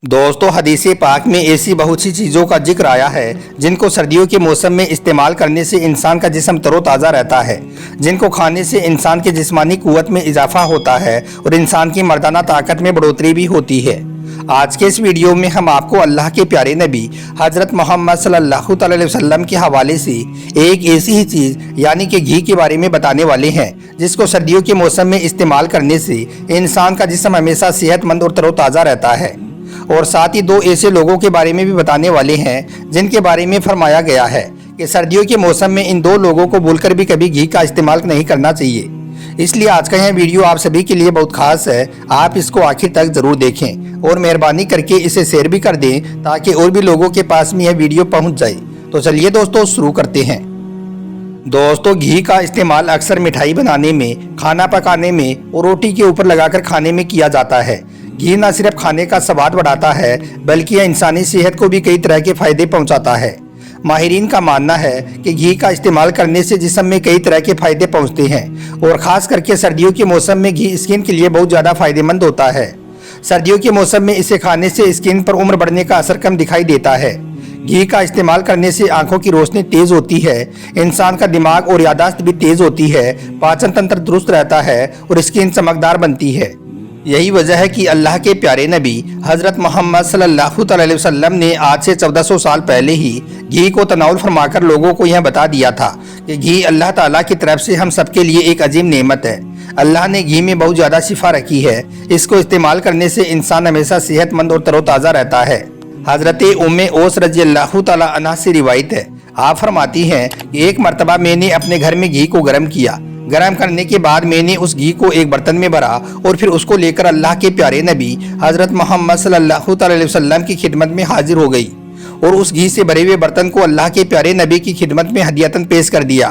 दोस्तों हदीस पाक में ऐसी बहुत सी चीज़ों का जिक्र आया है जिनको सर्दियों के मौसम में इस्तेमाल करने से इंसान का जिस्म तरोताज़ा रहता है, जिनको खाने से इंसान के जिस्मानी कुव्वत में इजाफा होता है और इंसान की मर्दाना ताकत में बढ़ोतरी भी होती है। आज के इस वीडियो में हम आपको अल्लाह के प्यारे नबी हज़रत मोहम्मद सल्लल्लाहु अलैहि वसल्लम के हवाले से एक ऐसी ही चीज़ यानी कि घी के बारे में बताने वाले हैं जिसको सर्दियों के मौसम में इस्तेमाल करने से इंसान का जिस्म हमेशा सेहतमंद और तरोताज़ा रहता है। और साथ ही दो ऐसे लोगों के बारे में भी बताने वाले हैं जिनके बारे में फरमाया गया है कि सर्दियों के मौसम में इन दो लोगों को भूलकर भी कभी घी का इस्तेमाल नहीं करना चाहिए। इसलिए आज का यह वीडियो आप सभी के लिए बहुत खास है, आप इसको आखिर तक जरूर देखें और मेहरबानी करके इसे शेयर भी कर दें ताकि और भी लोगों के पास में यह वीडियो पहुंच जाए। तो चलिए दोस्तों शुरू करते हैं। दोस्तों घी का इस्तेमाल अक्सर मिठाई बनाने में, खाना पकाने में और रोटी के ऊपर लगाकर खाने में किया जाता है। घी न सिर्फ खाने का स्वाद बढ़ाता है बल्कि यह इंसानी सेहत को भी कई तरह के फायदे पहुंचाता है। माहिरीन का मानना है कि घी का इस्तेमाल करने से जिस्म में कई तरह के फायदे पहुंचते हैं और ख़ास करके सर्दियों के मौसम में घी स्किन के लिए बहुत ज़्यादा फायदेमंद होता है। सर्दियों के मौसम में इसे खाने से स्किन पर उम्र बढ़ने का असर कम दिखाई देता है। घी का इस्तेमाल करने से आंखों की रोशनी तेज होती है, इंसान का दिमाग और यादाश्त भी तेज होती है, पाचन तंत्र दुरुस्त रहता है और स्किन चमकदार बनती है। यही वजह है कि अल्लाह के प्यारे नबी हज़रत मोहम्मद सल्लल्लाहु अलैहि वसल्लम ने आज से 1400 साल पहले ही घी को तनाउल फरमाकर लोगों को यह बता दिया था कि घी अल्लाह ताला की तरफ से हम सबके लिए एक अजीम नेमत है। अल्लाह ने घी में बहुत ज़्यादा शिफा रखी है, इसको इस्तेमाल करने से इंसान हमेशा सेहतमंद और तरोताज़ा रहता है। हज़रत उम्मे ओस रज़ियल्लाहु ताला अन्हा से रिवायत है, आप फरमाती हैं कि एक मरतबा मैंने अपने घर में घी को गर्म किया। गर्म करने के बाद मैंने उस घी को एक बर्तन में भरा और फिर उसको लेकर अल्लाह के प्यारे नबी हज़रत मोहम्मद सल्लल्लाहु अलैहि वसल्लम की खिदमत में हाजिर हो गई और उस घी से भरे हुए बर्तन को अल्लाह के प्यारे नबी की खिदमत में हदियतन पेश कर दिया।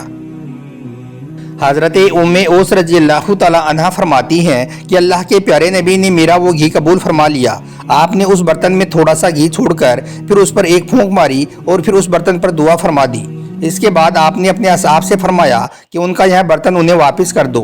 हज़रत उम्मे ओस रज़ियल्लाहु ताला अन्हा फरमाती हैं कि अल्लाह के प्यारे नबी ने मेरा वो घी कबूल फरमा लिया। आपने उस बर्तन में थोड़ा सा घी छोड़कर फिर उस पर एक फूंक मारी और फिर उस बर्तन पर दुआ फरमा दी। इसके बाद आपने अपने असहाब से फरमाया कि उनका यह बर्तन उन्हें वापस कर दो।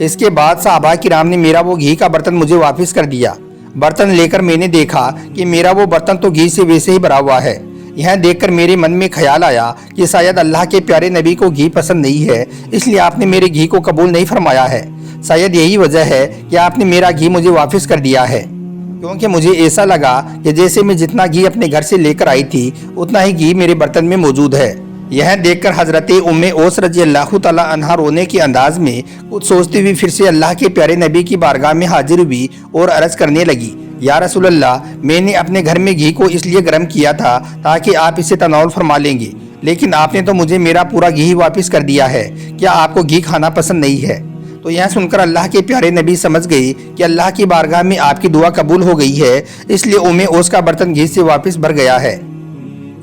इसके बाद सहाबा किराम ने मेरा वो घी का बर्तन मुझे वापस कर दिया। बर्तन लेकर मैंने देखा कि मेरा वो बर्तन तो घी से वैसे ही भरा हुआ है। यह देखकर मेरे मन में ख्याल आया कि शायद अल्लाह के प्यारे नबी को घी पसंद नहीं है, इसलिए आपने मेरे घी को कबूल नहीं फरमाया है। शायद यही वजह है कि आपने मेरा घी मुझे वापस कर दिया है, क्योंकि मुझे ऐसा लगा कि जैसे मैं जितना घी अपने घर से लेकर आई थी उतना ही घी मेरे बर्तन में मौजूद है। यह देखकर हज़रत उम्मे ओस रज़ियल्लाहु ताला अन्हा रोने के अंदाज में कुछ सोचती हुई फिर से अल्लाह के प्यारे नबी की बारगाह में हाजिर हुई और अर्ज करने लगी, या रसूल अल्लाह, मैंने अपने घर में घी को इसलिए गर्म किया था ताकि आप इसे तनाउल फरमा लेंगे, लेकिन आपने तो मुझे मेरा पूरा घी वापस कर दिया है। क्या आपको घी खाना पसंद नहीं है? तो यह सुनकर अल्लाह के प्यारे नबी समझ गई कि अल्लाह की बारगाह में आपकी दुआ कबूल हो गई है, इसलिए उम्मे ओस का बर्तन घी से वापस भर गया है।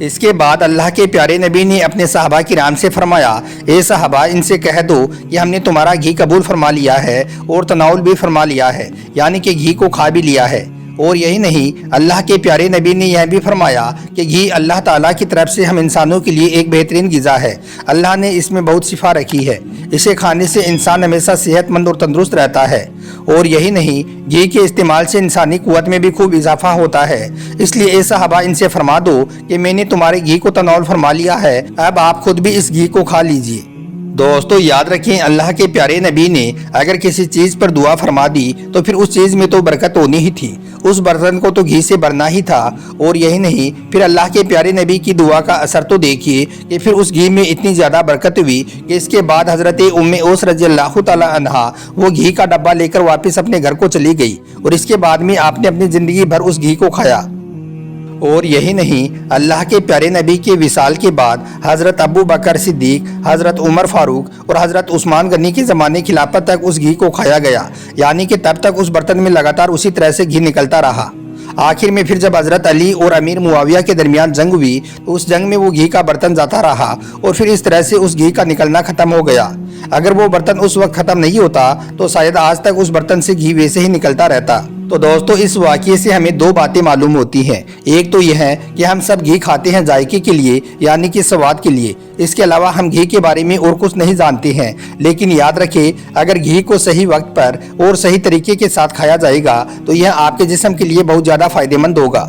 इसके बाद अल्लाह के प्यारे नबी ने अपने सहाबा किराम से फरमाया, ए सहाबा, इनसे कह दो कि हमने तुम्हारा घी कबूल फरमा लिया है और तनाउल भी फरमा लिया है, यानी कि घी को खा भी लिया है। और यही नहीं, अल्लाह के प्यारे नबी ने यह भी फरमाया कि घी अल्लाह ताला की तरफ से हम इंसानों के लिए एक बेहतरीन ग़िज़ा है। अल्लाह ने इसमें बहुत शिफा रखी है, इसे खाने से इंसान हमेशा सेहतमंद और तंदुरुस्त रहता है। और यही नहीं, घी के इस्तेमाल से इंसानी कुव्वत में भी खूब इजाफा होता है। इसलिए ए सहाबा, इनसे फरमा दो कि मैंने तुम्हारे घी को तनाउल फरमा लिया है, अब आप खुद भी इस घी को खा लीजिए। दोस्तों याद रखें, अल्लाह के प्यारे नबी ने अगर किसी चीज़ पर दुआ फरमा दी तो फिर उस चीज़ में तो बरकत होनी ही थी, उस बर्तन को तो घी से भरना ही था। और यही नहीं, फिर अल्लाह के प्यारे नबी की दुआ का असर तो देखिए कि फिर उस घी में इतनी ज़्यादा बरकत हुई कि इसके बाद हज़रत उम्मे ओस रज़ियल्लाहु ताला अन्हा वो घी का डब्बा लेकर वापस अपने घर को चली गई और इसके बाद में आपने अपनी ज़िंदगी भर उस घी को खाया। और यही नहीं, अल्लाह के प्यारे नबी के विसाल के बाद हज़रत अबू बकर सिद्दीक, हज़रत उमर फारूक और हज़रत उस्मान गनी के ज़माने खिलाफत तक उस घी को खाया गया, यानी कि तब तक उस बर्तन में लगातार उसी तरह से घी निकलता रहा। आखिर में फिर जब हज़रत अली और अमीर मुआविया के दरमियान जंग हुई तो उस जंग में वो घी का बर्तन जाता रहा और फिर इस तरह से उस घी का निकलना ख़त्म हो गया। अगर वो बर्तन उस वक्त ख़त्म नहीं होता तो शायद आज तक उस बर्तन से घी वैसे ही निकलता रहता। तो दोस्तों इस वाक़ये से हमें दो बातें मालूम होती हैं। एक तो यह है कि हम सब घी खाते हैं जायके के लिए, यानी कि स्वाद के लिए। इसके अलावा हम घी के बारे में और कुछ नहीं जानते हैं। लेकिन याद रखें, अगर घी को सही वक्त पर और सही तरीके के साथ खाया जाएगा तो यह आपके जिस्म के लिए बहुत ज़्यादा फायदेमंद होगा।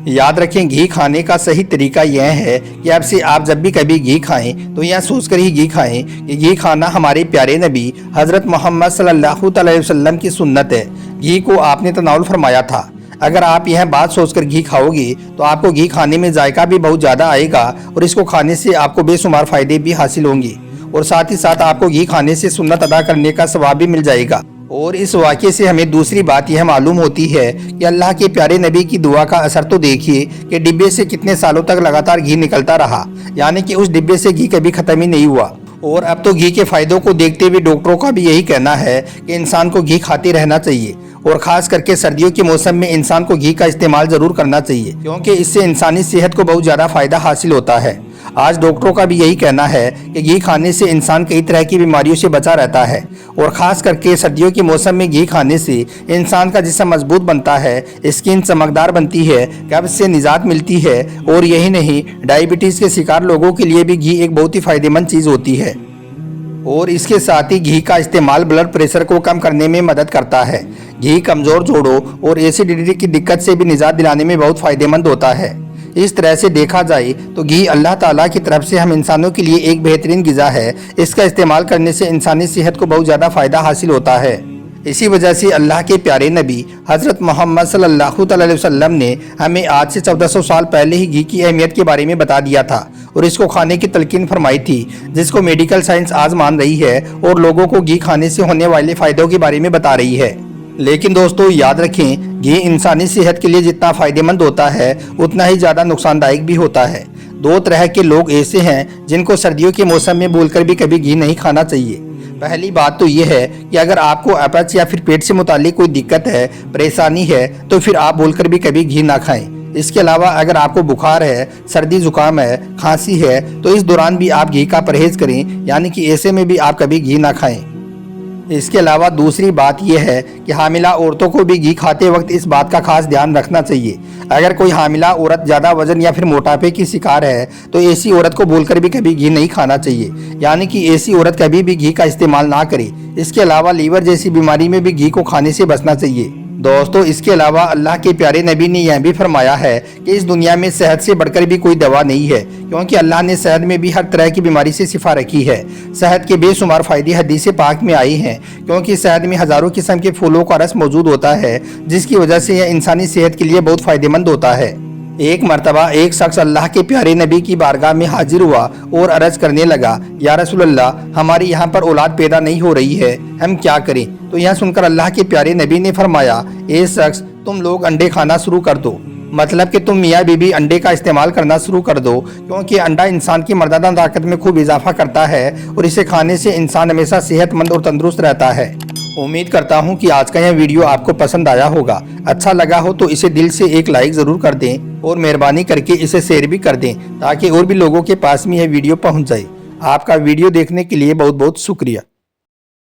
याद रखें, घी खाने का सही तरीका यह है कि अब से आप जब भी कभी घी खाएं तो यह सोचकर ही घी खाएं कि घी खाना हमारे प्यारे नबी हज़रत मोहम्मद सल्लल्लाहु अलैहि वसल्लम की सुन्नत है। घी को आपने तनाउल फरमाया था। अगर आप यह बात सोचकर घी खाओगे तो आपको घी खाने में जायका भी बहुत ज़्यादा आएगा और इसको खाने से आपको बेशुमार फ़ायदे भी हासिल होंगे और साथ ही साथ आपको घी खाने से सुन्नत अदा करने का सवाब भी मिल जाएगा। और इस वाक़े से हमें दूसरी बात यह मालूम होती है कि अल्लाह के प्यारे नबी की दुआ का असर तो देखिए कि डिब्बे से कितने सालों तक लगातार घी निकलता रहा, यानी कि उस डिब्बे से घी कभी ख़त्म ही नहीं हुआ। और अब तो घी के फ़ायदों को देखते हुए डॉक्टरों का भी यही कहना है कि इंसान को घी खाते रहना चाहिए और ख़ास करके सर्दियों के मौसम में इंसान को घी का इस्तेमाल ज़रूर करना चाहिए, क्योंकि इससे इंसानी सेहत को बहुत ज़्यादा फ़ायदा हासिल होता है। आज डॉक्टरों का भी यही कहना है कि घी खाने से इंसान कई तरह की बीमारियों से बचा रहता है और ख़ास करके सर्दियों के मौसम में घी खाने से इंसान का जिस्म मजबूत बनता है, स्किन चमकदार बनती है, कब्ज से निजात मिलती है और यही नहीं, डायबिटीज़ के शिकार लोगों के लिए भी घी एक बहुत ही फ़ायदेमंद चीज़ होती है। और इसके साथ ही घी का इस्तेमाल ब्लड प्रेशर को कम करने में मदद करता है। घी कमज़ोर जोड़ों और एसिडिटी की दिक्कत से भी निजात दिलाने में बहुत फ़ायदेमंद होता है। इस तरह से देखा जाए तो घी अल्लाह ताला की तरफ से हम इंसानों के लिए एक बेहतरीन ग़िज़ा है। इसका इस्तेमाल करने से इंसानी सेहत को बहुत ज़्यादा फ़ायदा हासिल होता है। इसी वजह से अल्लाह के प्यारे नबी हज़रत मोहम्मद सल्लल्लाहु अलैहि वसल्लम ने हमें आज से 1400 साल पहले ही घी की अहमियत के बारे में बता दिया था और इसको खाने की तलकीन फरमाई थी, जिसको मेडिकल साइंस आज मान रही है और लोगों को घी खाने से होने वाले फ़ायदों के बारे में बता रही है। लेकिन दोस्तों याद रखें, घी इंसानी सेहत के लिए जितना फ़ायदेमंद होता है उतना ही ज़्यादा नुकसानदायक भी होता है। दो तरह के लोग ऐसे हैं जिनको सर्दियों के मौसम में भूलकर भी कभी घी नहीं खाना चाहिए। पहली बात तो ये है कि अगर आपको अपच या फिर पेट से मुतालिक कोई दिक्कत है, परेशानी है, तो फिर आप भूलकर भी कभी घी ना खाएं। इसके अलावा अगर आपको बुखार है, सर्दी जुकाम है, खांसी है, तो इस दौरान भी आप घी का परहेज़ करें, यानी कि ऐसे में भी आप कभी घी ना खाएं। इसके अलावा दूसरी बात यह है कि हामिला औरतों को भी घी खाते वक्त इस बात का खास ध्यान रखना चाहिए। अगर कोई हामिला औरत ज़्यादा वजन या फिर मोटापे की शिकार है तो ऐसी औरत को भूलकर भी कभी घी नहीं खाना चाहिए, यानी कि ऐसी औरत कभी भी घी का इस्तेमाल ना करे। इसके अलावा लीवर जैसी बीमारी में भी घी को खाने से बचना चाहिए। दोस्तों इसके अलावा अल्लाह के प्यारे नबी ने यह भी फरमाया है कि इस दुनिया में सेहत से बढ़कर भी कोई दवा नहीं है, क्योंकि अल्लाह ने सेहत में भी हर तरह की बीमारी से शिफा रखी है। सेहत के बेशुमार फ़ायदे हदीस पाक में आई हैं, क्योंकि सेहत में हज़ारों किस्म के फूलों का रस मौजूद होता है, जिसकी वजह से यह इंसानी सेहत के लिए बहुत फ़ायदेमंद होता है। एक मरतबा एक शख्स अल्लाह के प्यारे नबी की बारगाह में हाजिर हुआ और अर्ज करने लगा, या रसूलल्लाह, हमारे यहाँ पर औलाद पैदा नहीं हो रही है, हम क्या करें? तो यह सुनकर अल्लाह के प्यारे नबी ने फरमाया, ए शख्स, तुम लोग अंडे खाना शुरू कर दो। मतलब कि तुम मियाँ बीबी अंडे का इस्तेमाल करना शुरू कर दो, क्योंकि अंडा इंसान की मर्दाना ताकत में खूब इजाफा करता है और इसे खाने से इंसान हमेशा सेहतमंद और तंदुरुस्त रहता है। उम्मीद करता हूँ कि आज का यह वीडियो आपको पसंद आया होगा। अच्छा लगा हो तो इसे दिल से एक लाइक ज़रूर कर दें और मेहरबानी करके इसे शेयर भी कर दें, ताकि और भी लोगों के पास में यह वीडियो पहुँच जाए। आपका वीडियो देखने के लिए बहुत बहुत शुक्रिया।